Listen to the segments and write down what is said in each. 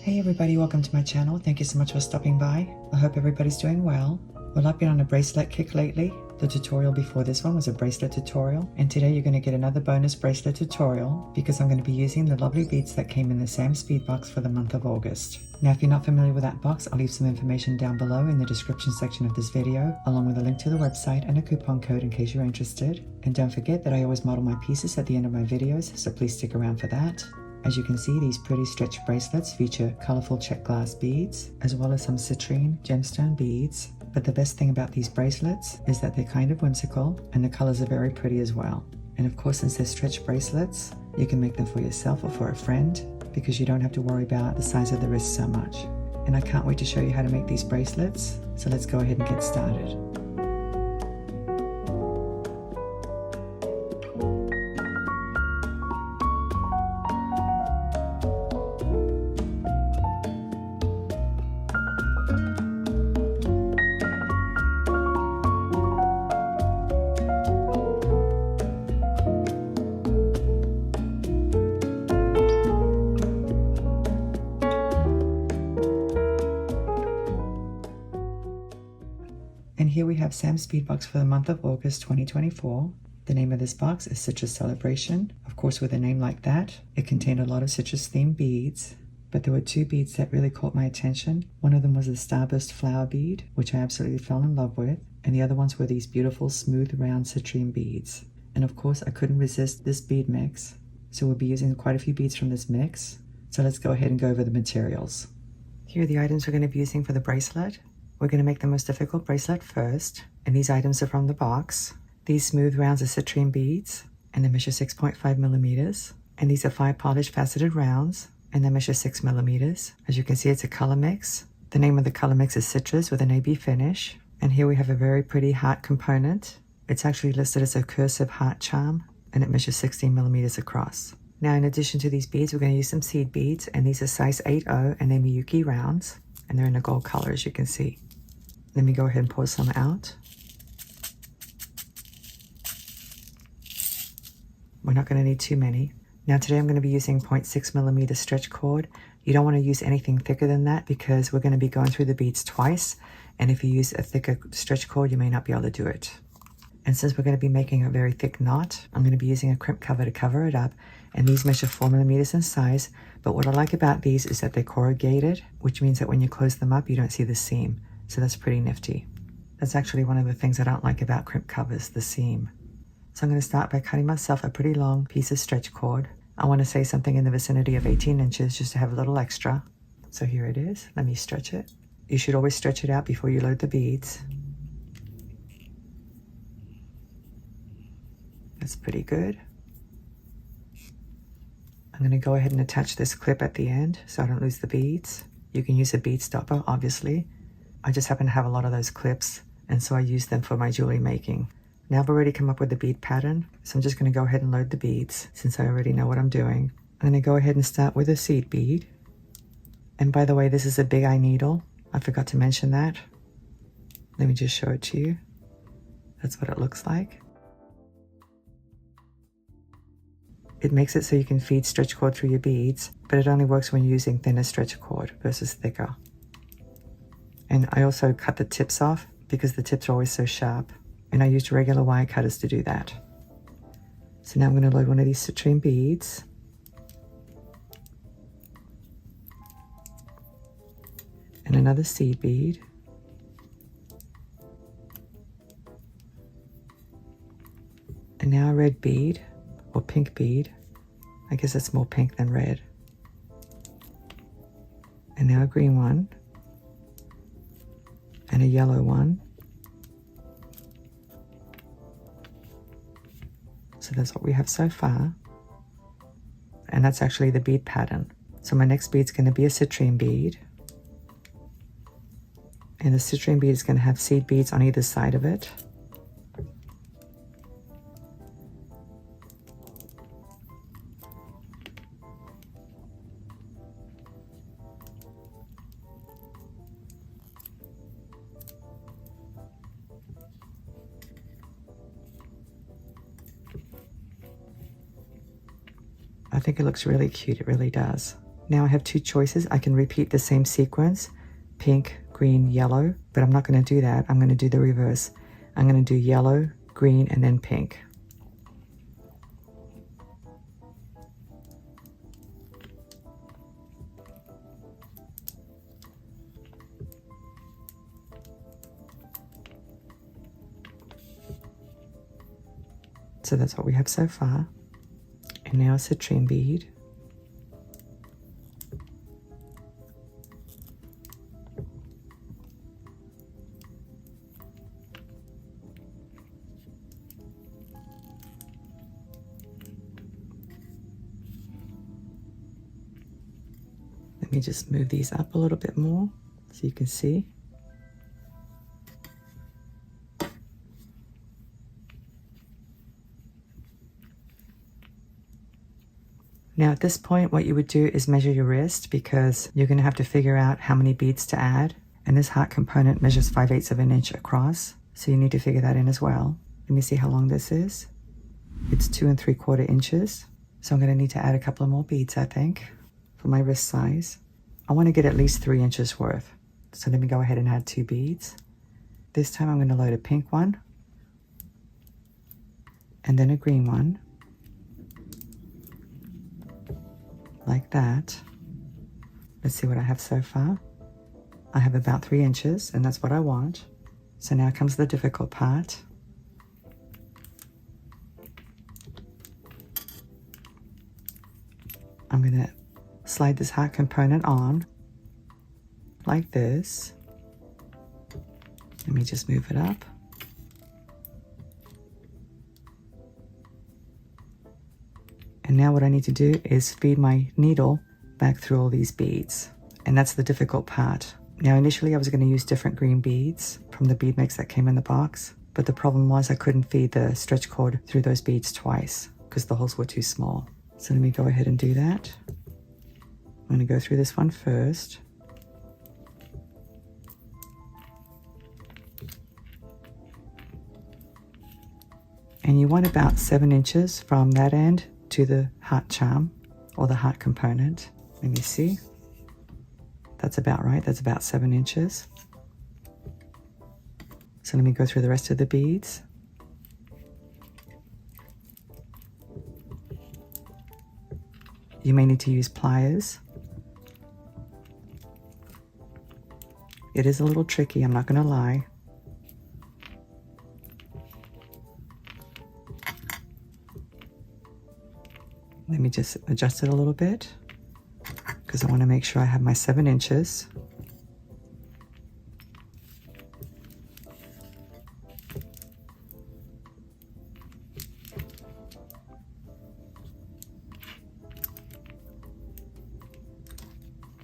Hey everybody, welcome to my channel. Thank you so much for stopping by. I hope everybody's doing well. Well, I've been on a bracelet kick lately. The tutorial before this one was a bracelet tutorial, and today you're going to get another bonus bracelet tutorial because I'm going to be using the lovely beads that came in the Sam's Bead box for the month of August. Now, if you're not familiar with that box, I'll leave some information down below in the description section of this video, along with a link to the website and a coupon code in case you're interested. And don't forget that I always model my pieces at the end of my videos, so please stick around for that. As you can see, these pretty stretch bracelets feature colorful check glass beads, as well as some citrine gemstone beads. But the best thing about these bracelets is that they're kind of whimsical, and the colors are very pretty as well. And of course, since they're stretch bracelets, you can make them for yourself or for a friend, because you don't have to worry about the size of the wrist so much. And I can't wait to show you how to make these bracelets, so let's go ahead and get started. And here we have Sam's Bead box for the month of August 2024. The name of this box is Citrus Celebration. Of course, with a name like that, it contained a lot of citrus themed beads, but there were two beads that really caught my attention. One of them was the Starburst flower bead, which I absolutely fell in love with, and the other ones were these beautiful smooth round citrine beads. And of course, I couldn't resist this bead mix, so we'll be using quite a few beads from this mix. So let's go ahead and go over the materials. Here are the items we're going to be using for the bracelet. We're going to make the most difficult bracelet first, and these items are from the box. These smooth rounds are citrine beads, and they measure 6.5 millimeters. And these are 5 polished faceted rounds, and they measure 6 millimeters. As you can see, it's a color mix. The name of the color mix is Citrus with an AB finish. And here we have a very pretty heart component. It's actually listed as a cursive heart charm, and it measures 16 millimeters across. Now, in addition to these beads, we're going to use some seed beads, and these are size 8/0, and they're Miyuki rounds, and they're in a gold color, as you can see. Let me go ahead and pour some out. We're not going to need too many. Now today I'm going to be using 0.6 millimeter stretch cord. You don't want to use anything thicker than that because we're going to be going through the beads twice. And if you use a thicker stretch cord, you may not be able to do it. And since we're going to be making a very thick knot, I'm going to be using a crimp cover to cover it up. And these measure 4 millimeters in size. But what I like about these is that they're corrugated, which means that when you close them up, you don't see the seam. So that's pretty nifty. That's actually one of the things I don't like about crimp covers, the seam. So I'm going to start by cutting myself a pretty long piece of stretch cord. I want to say something in the vicinity of 18 inches just to have a little extra. So here it is. Let me stretch it. You should always stretch it out before you load the beads. That's pretty good. I'm going to go ahead and attach this clip at the end so I don't lose the beads. You can use a bead stopper, obviously. I just happen to have a lot of those clips, and so I use them for my jewelry making. Now I've already come up with the bead pattern, so I'm just going to go ahead and load the beads since I already know what I'm doing. I'm going to go ahead and start with a seed bead. And by the way, this is a big eye needle. I forgot to mention that. Let me just show it to you. That's what it looks like. It makes it so you can feed stretch cord through your beads, but it only works when you're using thinner stretch cord versus thicker. And I also cut the tips off because the tips are always so sharp. And I used regular wire cutters to do that. So now I'm going to load one of these citrine beads. And another seed bead. And now a red bead, or pink bead. I guess it's more pink than red. And now a green one. And a yellow one. So that's what we have so far. And that's actually the bead pattern. So my next bead is going to be a citrine bead. And the citrine bead is going to have seed beads on either side of it. I think it looks really cute, it really does. Now I have two choices. I can repeat the same sequence, pink, green, yellow, but I'm not going to do that. I'm going to do the reverse. I'm going to do yellow, green, and then pink. So that's what we have so far. And now a citrine bead. Let me just move these up a little bit more so you can see. Now at this point, what you would do is measure your wrist, because you're going to have to figure out how many beads to add. And this heart component measures 5/8 of an inch across, so you need to figure that in as well. Let me see how long this is. It's 2 3/4 inches. So I'm going to need to add a couple of more beads, I think, for my wrist size. I want to get at least 3 inches worth. So let me go ahead and add 2 beads. This time I'm going to load a pink one, and then a green one. Like that. Let's see what I have so far. I have about 3 inches, and that's what I want. So now comes the difficult part. I'm going to slide this heart component on like this. Let me just move it up. And now what I need to do is feed my needle back through all these beads. And that's the difficult part. Now initially I was going to use different green beads from the bead mix that came in the box, but the problem was I couldn't feed the stretch cord through those beads twice because the holes were too small. So let me go ahead and do that. I'm going to go through this one first. And you want about 7 inches from that end to the heart charm or the heart component. Let me see. That's about right. That's about 7 inches. So let me go through the rest of the beads. You may need to use pliers. It is a little tricky, I'm not going to lie. Let me just adjust it a little bit because I want to make sure I have my 7 inches.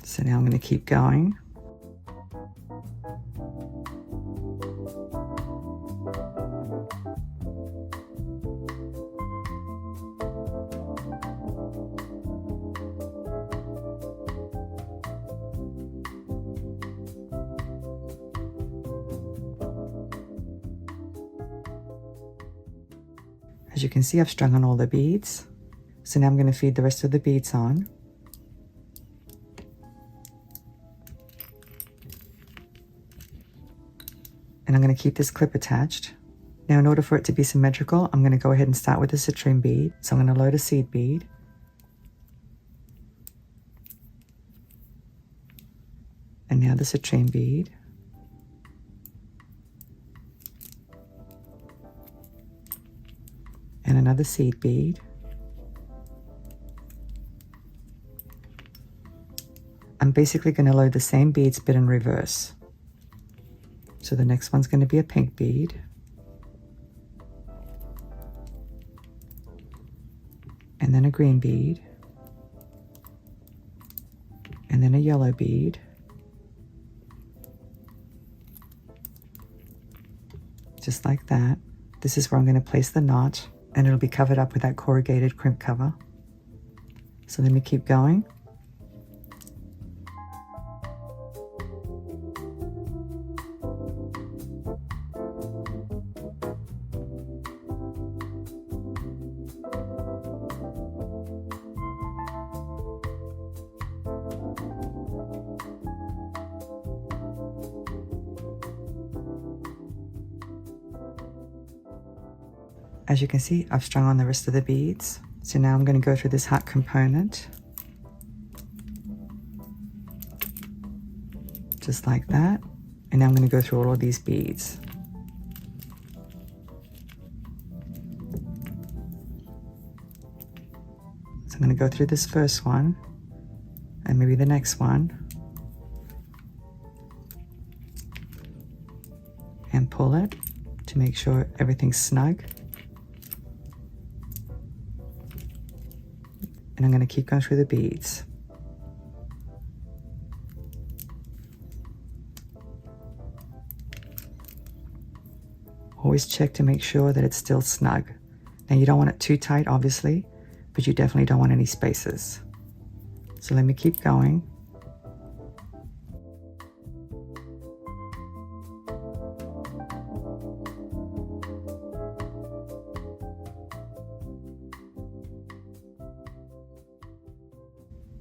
So now I'm going to keep going. As you can see, I've strung on all the beads. So now I'm going to feed the rest of the beads on. And I'm going to keep this clip attached. Now in order for it to be symmetrical, I'm going to go ahead and start with the citrine bead. So I'm going to load a seed bead. And now the citrine bead. And another seed bead. I'm basically going to load the same beads but in reverse. So the next one's going to be a pink bead. And then a green bead. And then a yellow bead. Just like that. This is where I'm going to place the knot, and it'll be covered up with that corrugated crimp cover. So let me keep going. As you can see, I've strung on the rest of the beads. So now I'm going to go through this heart component. Just like that. And now I'm going to go through all of these beads. So I'm going to go through this first one and maybe the next one and pull it to make sure everything's snug. And I'm going to keep going through the beads. Always check to make sure that it's still snug. Now you don't want it too tight, obviously, but you definitely don't want any spaces. So let me keep going.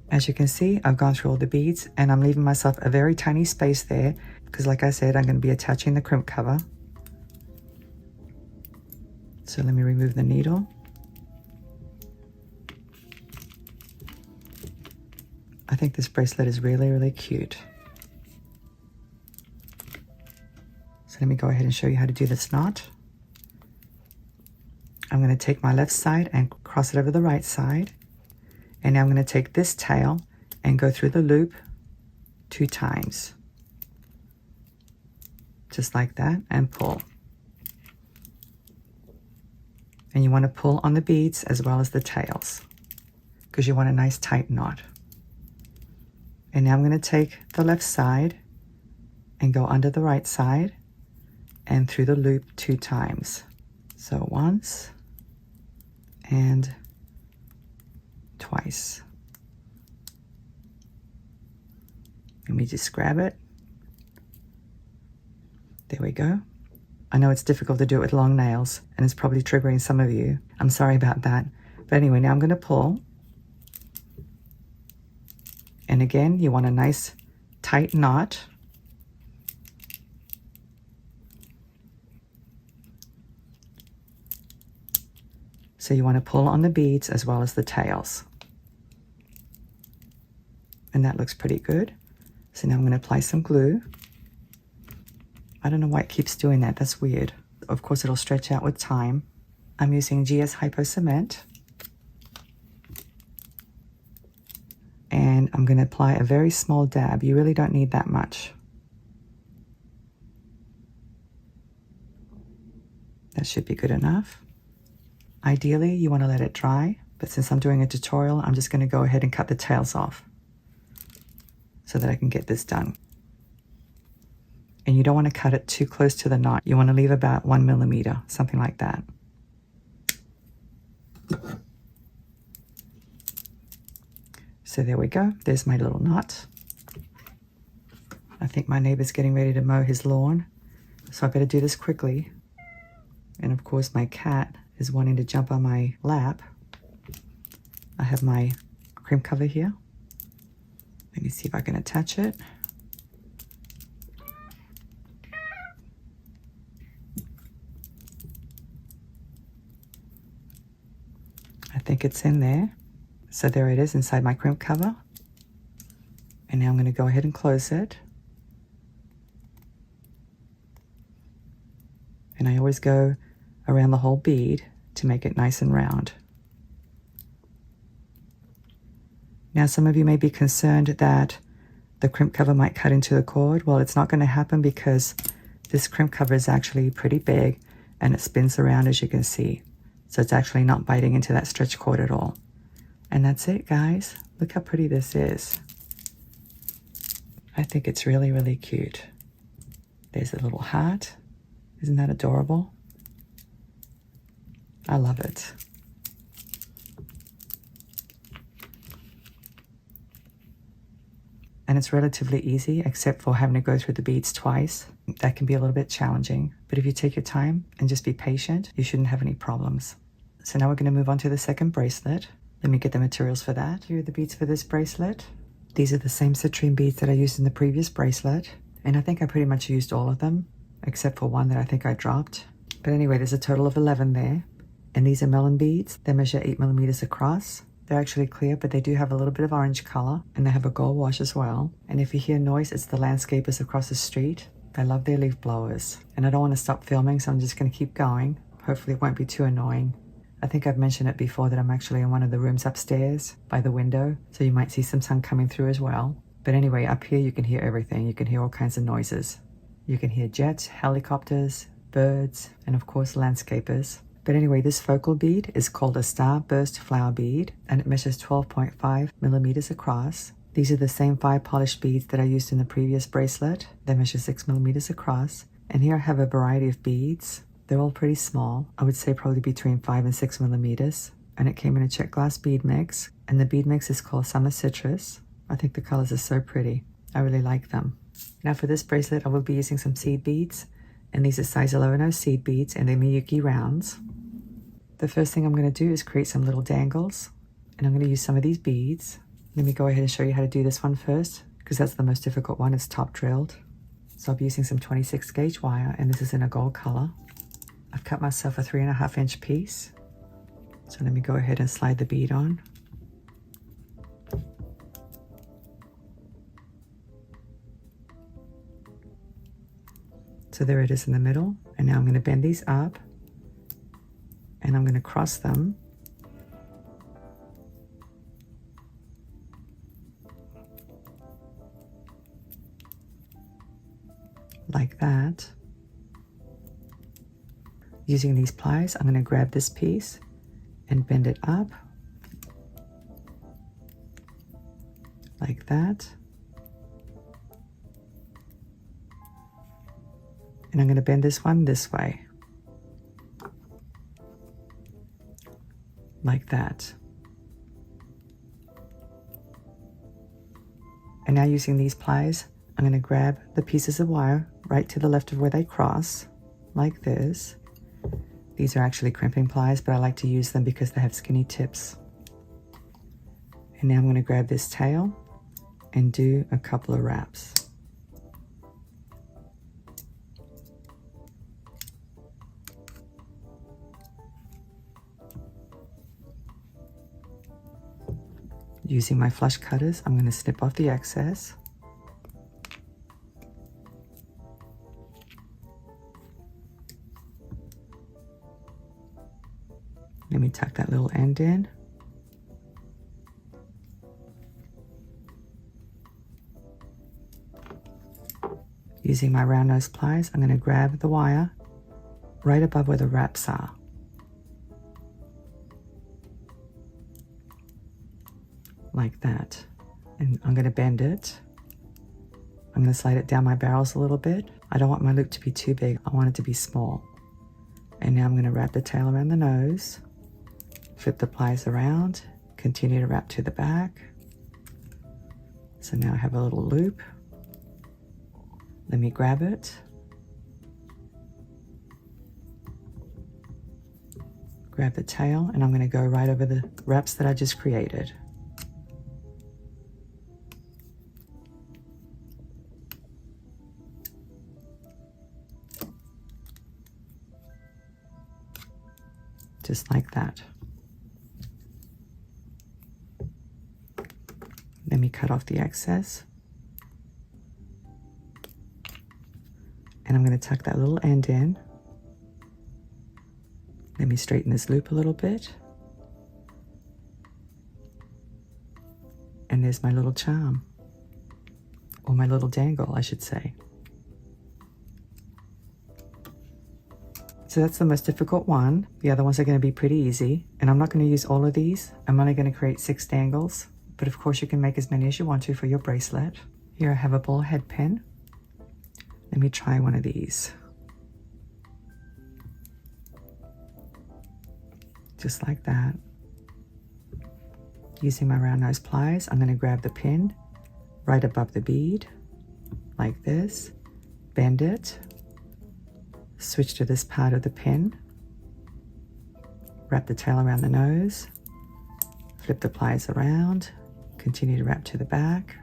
As you can see, I've gone through all the beads and I'm leaving myself a very tiny space there because, like I said, I'm going to be attaching the crimp cover. So let me remove the needle. I think this bracelet is really, really cute. So let me go ahead and show you how to do this knot. I'm going to take my left side and cross it over the right side. And now I'm going to take this tail and go through the loop 2 times. Just like that, and pull. And you want to pull on the beads as well as the tails because you want a nice tight knot. And now I'm going to take the left side and go under the right side and through the loop 2 times. So once and twice. Let me just grab it. There we go. I know it's difficult to do it with long nails and it's probably triggering some of you. I'm sorry about that. But anyway, now I'm going to pull. And again, you want a nice tight knot. So you want to pull on the beads as well as the tails. And that looks pretty good. So now I'm going to apply some glue. I don't know why it keeps doing that. That's weird. Of course, it'll stretch out with time. I'm using GS Hypo Cement. And I'm going to apply a very small dab. You really don't need that much. That should be good enough. Ideally, you want to let it dry, but since I'm doing a tutorial, I'm just going to go ahead and cut the tails off so that I can get this done. And you don't want to cut it too close to the knot. You want to leave about 1 millimeter, something like that. So there we go. There's my little knot. I think my neighbor's getting ready to mow his lawn, so I better do this quickly. And of course, my cat is wanting to jump on my lap. I have my crimp cover here. Let me see if I can attach it. I think it's in there. So there it is inside my crimp cover. And now I'm going to go ahead and close it. And I always go around the whole bead to make it nice and round. Now some of you may be concerned that the crimp cover might cut into the cord. Well, it's not going to happen because this crimp cover is actually pretty big and it spins around, as you can see. So it's actually not biting into that stretch cord at all. And that's it, guys. Look how pretty this is. I think it's really, really cute. There's a little heart. Isn't that adorable? I love it. And it's relatively easy, except for having to go through the beads twice. That can be a little bit challenging. But if you take your time and just be patient, you shouldn't have any problems. So now we're going to move on to the second bracelet. Let me get the materials for that. Here are the beads for this bracelet. These are the same citrine beads that I used in the previous bracelet. And I think I pretty much used all of them, except for one that I think I dropped. But anyway, there's a total of 11 there. And these are melon beads. They measure 8 millimeters across. They're actually clear, but they do have a little bit of orange color, and they have a gold wash as well. And if you hear noise, it's the landscapers across the street. They love their leaf blowers. And I don't want to stop filming, so I'm just going to keep going. Hopefully it won't be too annoying. I think I've mentioned it before that I'm actually in one of the rooms upstairs by the window, so you might see some sun coming through as well. But anyway, up here you can hear everything. You can hear all kinds of noises. You can hear jets, helicopters, birds, and of course landscapers. But anyway, this focal bead is called a starburst flower bead, and it measures 12.5 millimeters across. These are the same 5 polished beads that I used in the previous bracelet. They measure 6 millimeters across. And here I have a variety of beads. They're all pretty small. I would say probably between 5 and 6 millimeters. And it came in a check glass bead mix. And the bead mix is called Summer Citrus. I think the colors are so pretty. I really like them. Now for this bracelet, I will be using some seed beads. And these are size 11 seed beads, and they're Miyuki rounds. The first thing I'm going to do is create some little dangles, and I'm going to use some of these beads. Let me go ahead and show you how to do this one first, because that's the most difficult one. It's top drilled. So I'll be using some 26 gauge wire, and this is in a gold color. I've cut myself a 3.5 inch piece. So let me go ahead and slide the bead on. So there it is in the middle, and now I'm going to bend these up. And I'm going to cross them. Like that. Using these pliers, I'm going to grab this piece and bend it up. Like that. And I'm going to bend this one this way. Like that. And now using these pliers, I'm going to grab the pieces of wire right to the left of where they cross, like this. These are actually crimping pliers, but I like to use them because they have skinny tips. And now I'm going to grab this tail and do a couple of wraps. Using my flush cutters, I'm going to snip off the excess. Let me tuck that little end in. Using my round nose pliers, I'm going to grab the wire right above where the wraps are. Like that. And I'm going to bend it. I'm going to slide it down my barrels a little bit. I don't want my loop to be too big. I want it to be small. And now I'm going to wrap the tail around the nose. Flip the pliers around. Continue to wrap to the back. So now I have a little loop. Let me grab it. Grab the tail, and I'm going to go right over the wraps that I just created. Just like that. Let me cut off the excess. And I'm going to tuck that little end in. Let me straighten this loop a little bit. And there's my little charm. Or my little dangle, I should say. So that's the most difficult one. The other ones are going to be pretty easy. And I'm not going to use all of these. I'm only going to create 6 dangles. But of course you can make as many as you want to for your bracelet. Here I have a ball head pin. Let me try one of these. Just like that. Using my round nose pliers, I'm going to grab the pin right above the bead, like this. Bend it. Switch to this part of the pin. Wrap the tail around the nose. Flip the pliers around. Continue to wrap to the back.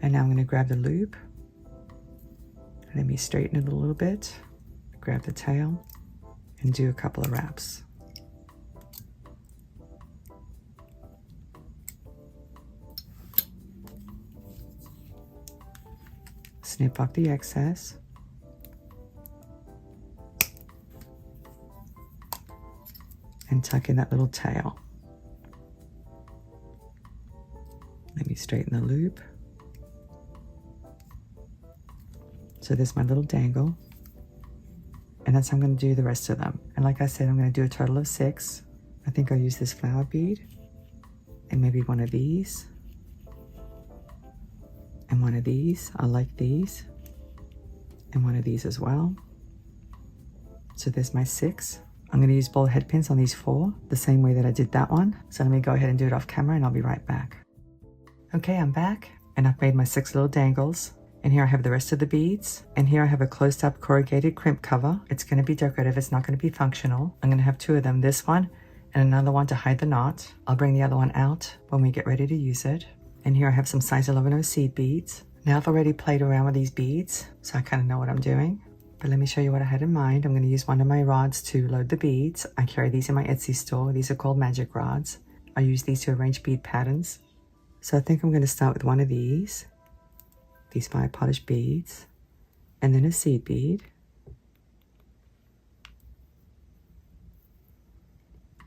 And now I'm going to grab the loop. Let me straighten it a little bit. Grab the tail. and do a couple of wraps. Snip off the excess. And tuck in that little tail. Let me straighten the loop. So there's my little dangle. And that's how I'm going to do the rest of them. And like I said, I'm going to do a total of 6. I think I'll use this flower bead. And maybe one of these. And one of these. I like these. And one of these as well. So there's my 6. I'm going to use ball head pins on these 4, the same way that I did that one. So let me go ahead and do it off camera and I'll be right back. Okay, I'm back and I've made my 6 little dangles. And here I have the rest of the beads. And here I have a closed up corrugated crimp cover. It's going to be decorative, it's not going to be functional. I'm going to have 2 of them, this one and another one to hide the knot. I'll bring the other one out when we get ready to use it. And here I have some size 11 seed beads. Now I've already played around with these beads, so I kind of know what I'm doing. But let me show you what I had in mind. I'm going to use one of my rods to load the beads. I carry these in my Etsy store. These are called magic rods. I use these to arrange bead patterns. So I think I'm going to start with one of these 5 polished beads, and then a seed bead,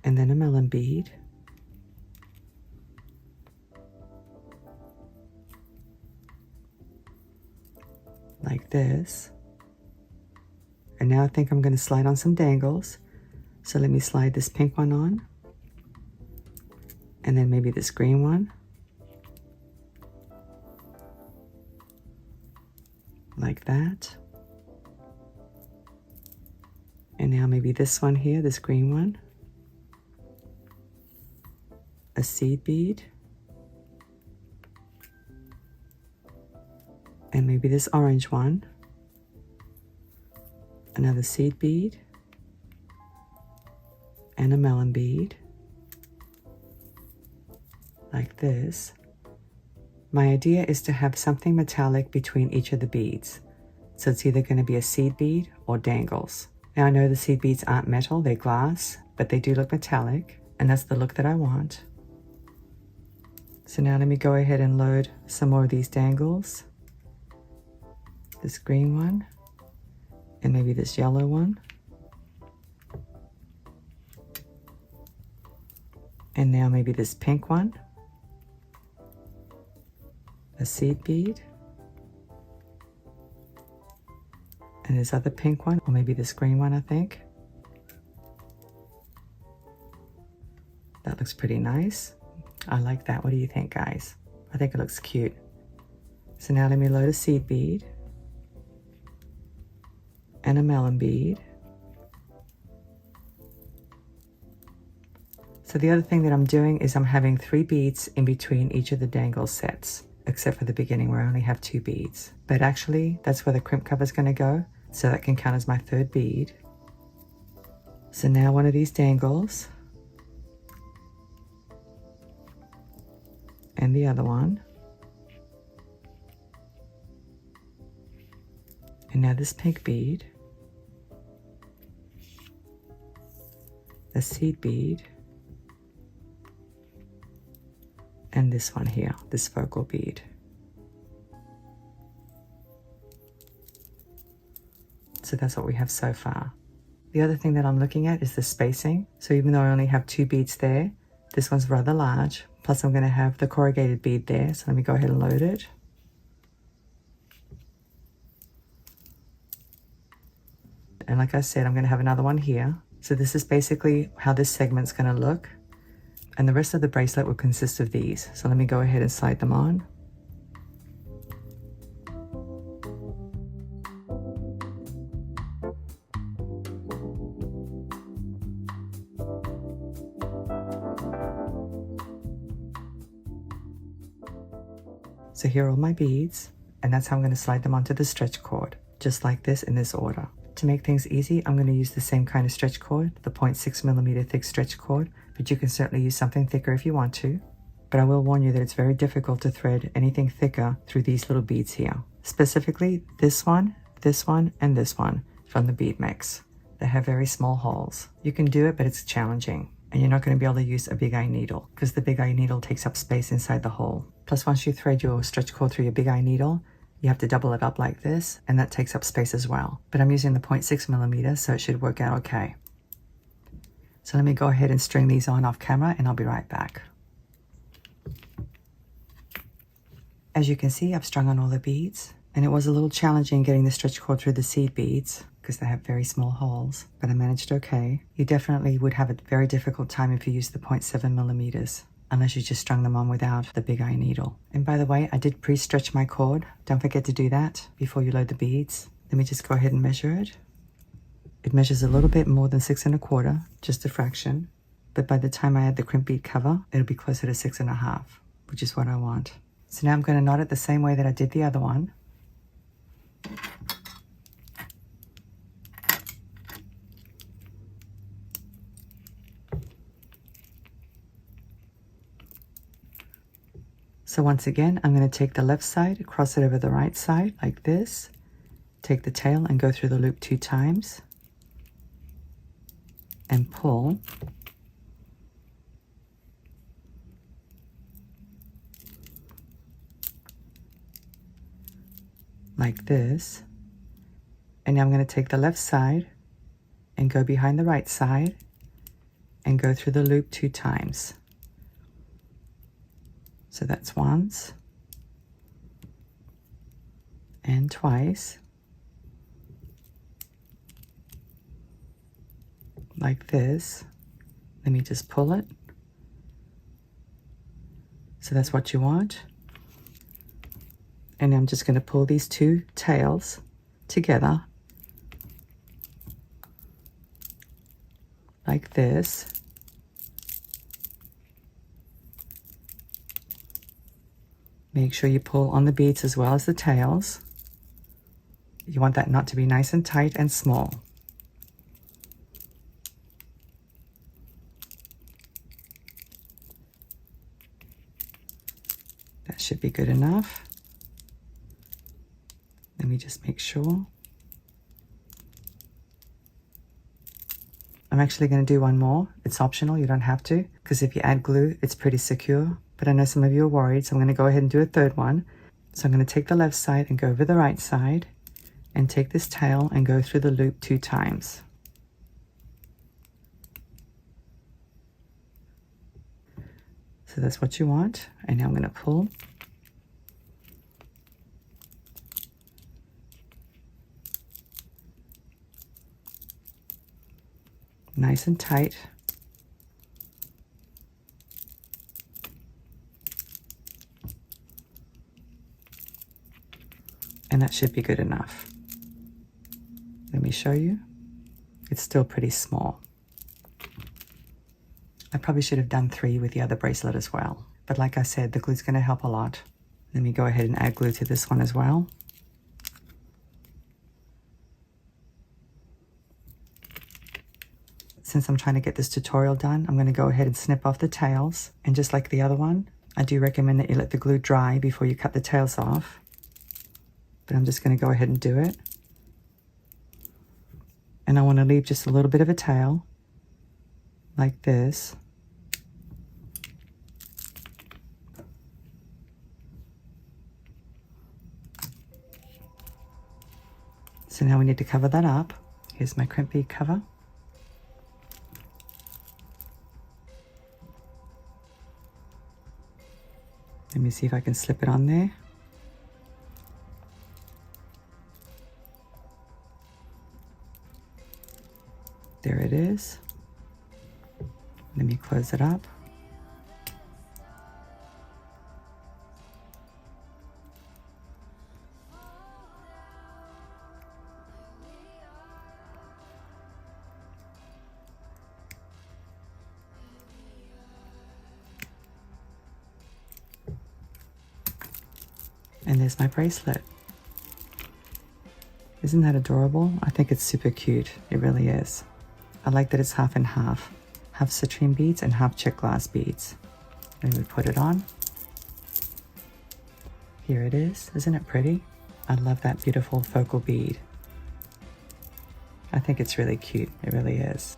and then a melon bead, like this. And now I think I'm going to slide on some dangles. So let me slide this pink one on. And then maybe this green one. Like that. And now maybe this one here, this green one. A seed bead. And maybe this orange one. Another seed bead and a melon bead, like this. My idea is to have something metallic between each of the beads. So it's either going to be a seed bead or dangles. Now I know the seed beads aren't metal, they're glass, but they do look metallic, and that's the look that I want. So now let me go ahead and load some more of these dangles. This green one. And maybe this yellow one. And now maybe this pink one. A seed bead. And this other pink one, or maybe this green one, I think. That looks pretty nice. I like that. What do you think, guys? I think it looks cute. So now let me load a seed bead. And a melon bead. So the other thing that I'm doing is I'm having 3 beads in between each of the dangle sets, except for the beginning where I only have 2 beads. But actually, that's where the crimp cover is going to go, so that can count as my 3rd bead. So now one of these dangles, and the other one, and now this pink bead, a seed bead, and this one here, this focal bead. So that's what we have so far. The other thing that I'm looking at is the spacing. So even though I only have 2 beads there, this one's rather large. Plus I'm going to have the corrugated bead there. So let me go ahead and load it. And like I said, I'm going to have another one here. So this is basically how this segment's going to look. And the rest of the bracelet will consist of these. So let me go ahead and slide them on. So here are all my beads, and that's how I'm going to slide them onto the stretch cord, just like this in this order. To make things easy, I'm going to use the same kind of stretch cord, the 0.6mm thick stretch cord, but you can certainly use something thicker if you want to. But I will warn you that it's very difficult to thread anything thicker through these little beads here. Specifically, this one, and this one from the bead mix. that have very small holes. You can do it, but it's challenging. And you're not going to be able to use a big eye needle because the big eye needle takes up space inside the hole. Plus, once you thread your stretch cord through your big eye needle, you have to double it up like this, and that takes up space as well. But I'm using the 0.6 millimeters, so it should work out okay. So let me go ahead and string these on off camera, and I'll be right back. As you can see, I've strung on all the beads, and it was a little challenging getting the stretch cord through the seed beads because they have very small holes, but I managed okay. You definitely would have a very difficult time if you use the 0.7 millimeters, unless you just strung them on without the big eye needle. And by the way, I did pre-stretch my cord. Don't forget to do that before you load the beads. Let me just go ahead and measure it. It measures a little bit more than 6 1/4, just a fraction. But by the time I add the crimp bead cover, it'll be closer to 6 1/2, which is what I want. So now I'm going to knot it the same way that I did the other one. So once again, I'm going to take the left side, cross it over the right side like this, take the tail and go through the loop 2 times, and pull. Like this. And now I'm going to take the left side and go behind the right side and go through the loop 2 times. So that's once and twice, like this. Let me just pull it. So that's what you want. And I'm just going to pull these 2 tails together like this. Make sure you pull on the beads as well as the tails. You want that knot to be nice and tight and small. That should be good enough. Let me just make sure. I'm actually going to do one more. It's optional, you don't have to, because if you add glue, it's pretty secure. But I know some of you are worried, so I'm going to go ahead and do a third one. So I'm going to take the left side and go over the right side, and take this tail and go through the loop 2 times. So that's what you want. And now I'm going to pull. Nice and tight. And that should be good enough. Let me show you. It's still pretty small. I probably should have done 3 with the other bracelet as well. But like I said, the glue's going to help a lot. Let me go ahead and add glue to this one as well. Since I'm trying to get this tutorial done, I'm going to go ahead and snip off the tails. And just like the other one, I do recommend that you let the glue dry before you cut the tails off. But I'm just going to go ahead and do it. And I want to leave just a little bit of a tail, like this. So now we need to cover that up. Here's my crimp bead cover. Let me see if I can slip it on there. There it is. Let me close it up. And there's my bracelet. Isn't that adorable? I think it's super cute. It really is. I like that it's half and half. Half citrine beads and half check glass beads. Let me put it on. Here it is. Isn't it pretty? I love that beautiful focal bead. I think it's really cute. It really is.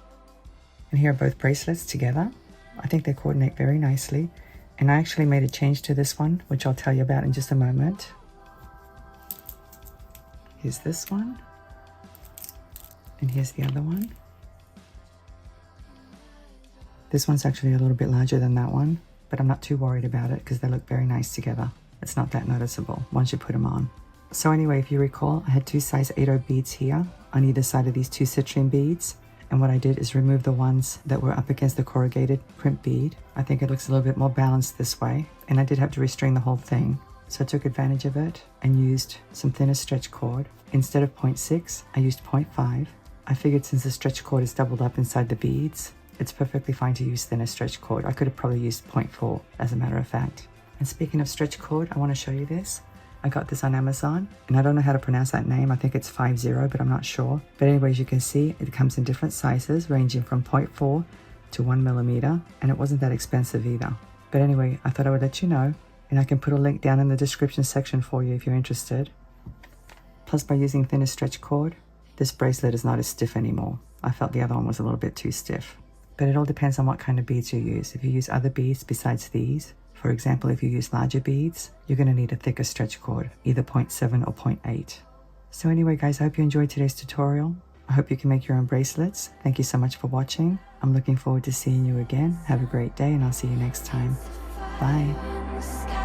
And here are both bracelets together. I think they coordinate very nicely. And I actually made a change to this one, which I'll tell you about in just a moment. Here's this one. And here's the other one. This one's actually a little bit larger than that one, but I'm not too worried about it because they look very nice together. It's not that noticeable once you put them on. So anyway, if you recall, I had two size 8/0 beads here on either side of these two citrine beads. And what I did is remove the ones that were up against the corrugated crimp bead. I think it looks a little bit more balanced this way. And I did have to restring the whole thing. So I took advantage of it and used some thinner stretch cord. Instead of 0.6, I used 0.5. I figured since the stretch cord is doubled up inside the beads, it's perfectly fine to use thinner stretch cord. I could have probably used 0.4 as a matter of fact. And speaking of stretch cord, I want to show you this. I got this on Amazon, and I don't know how to pronounce that name. I think it's 50, but I'm not sure. But anyway, as you can see, it comes in different sizes, ranging from 0.4 to 1 millimeter, and it wasn't that expensive either. But anyway, I thought I would let you know, and I can put a link down in the description section for you if you're interested. Plus, by using thinner stretch cord, this bracelet is not as stiff anymore. I felt the other one was a little bit too stiff. But it all depends on what kind of beads you use. If you use other beads besides these, for example, if you use larger beads, you're going to need a thicker stretch cord, either 0.7 or 0.8. So anyway, guys, I hope you enjoyed today's tutorial. I hope you can make your own bracelets. Thank you so much for watching. I'm looking forward to seeing you again. Have a great day, and I'll see you next time. Bye.